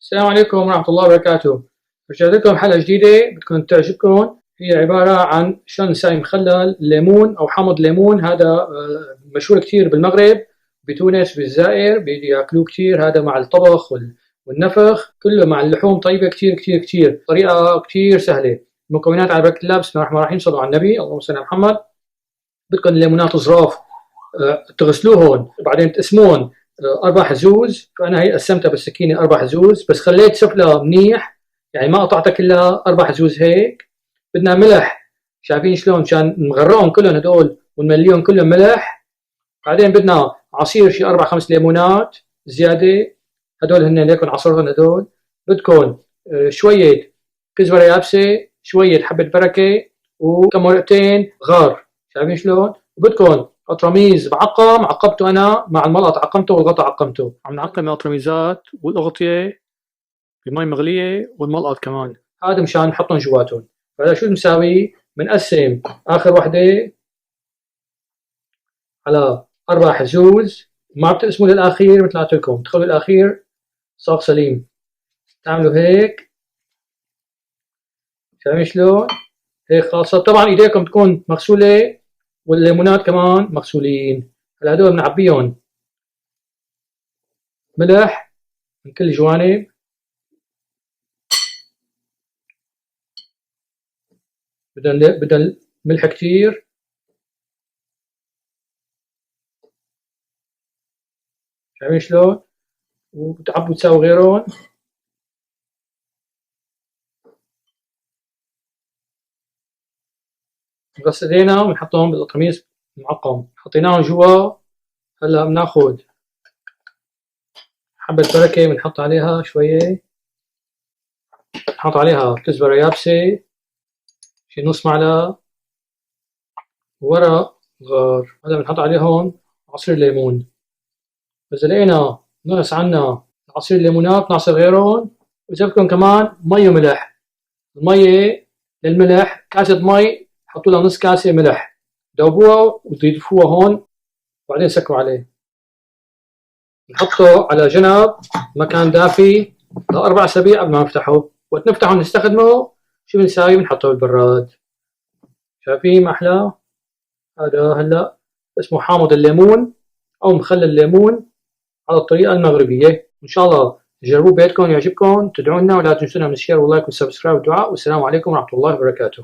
السلام عليكم ورحمة الله وبركاته. رجعت لكم حلقة جديدة بدكم تعجبكم. هي عبارة عن شلون نسوي مخلل ليمون أو حمض ليمون. هذا مشهور كتير بالمغرب، بتونس، بالجزائر بياكلوه كتير. هذا مع الطبخ والنفخ كله مع اللحوم. طيبة كتير كتير كتير، طريقة كتير سهلة. المكونات على بركة الله. بسم الله الرحمن الرحيم. صلوا على النبي، اللهم صل على محمد. بدكم الليمونات صراف، تغسلوهن بعدين تقسموهن 4 حزوز. فأنا هي قسمتها بالسكينة 4 حزوز، بس خليت سفلى منيح، يعني ما قطعتها كلها 4 حزوز هيك. بدنا ملح، شايفين شلون؟ مشان نغرقهم كلهم هدول ونمليهم كلهم ملح. بعدين بدنا عصير شي 4 5 ليمونات زيادة، هدول هن ليكن عصرهم هدول. بدكم شوية كزبرة يابسة، شوية حبة بركة، وكم ورقتين غار، شايفين شلون؟ وبدكم قطرميز معقم، عقمته انا مع الملقط، عقمته والغطا عقمته. عم نعقم القطرميزات والاغطيه بمي مغليه والملقط كمان، هذا مشان نحطهم جواتهم. فهذا شو بنساوي؟ بنقسم اخر وحده على 4 حزوز. ما بتقسموا للاخير مثل ما قلت لكم، تدخلوا الاخير صاغ سليم. تعملوا هيك، شايفين شلون؟ هيك خالصة. طبعا ايديكم تكون مغسوله والليمونات كمان مغسولين. هلا هدول بنعبيهم ملح من كل الجوانب. بدنا ملح كتير. شايفين شلون؟ وبتعبوا تساوي غيرهم. غسلينا ونحطهم بالقميص المعقم، حطيناهم جوا. هلا بناخذ حبة بركة بنحط عليها شوية، نحط عليها كزبرة يابسة شي نص معلقة، ورق غار. هلا بنحط عليهم عصير ليمون. إذا لقينا نقص عنا عصير الليمونات بنعصر غيرهم. وإذا بدكم كمان مي وملح، المية للملح كاسة مي حطوا لها نص كاسة ملح، ذوبوها وتضيفوها هون، وبعدين سكروا عليه. نحطه على جنب مكان دافي ل4 أسابيع قبل ما نفتحه. وقت نفتحه نستخدمه شو بنساوي؟ بنحطه بالبراد. شايفين ما أحلاه؟ هذا هلا اسمه حامض الليمون أو مخلل الليمون على الطريقة المغربية. إن شاء الله تجربوه بيتكم، يعجبكم، تدعونا ولا تنسونا من الشير واللايك والسبسكرايب والدعاء. والسلام عليكم ورحمة الله وبركاته.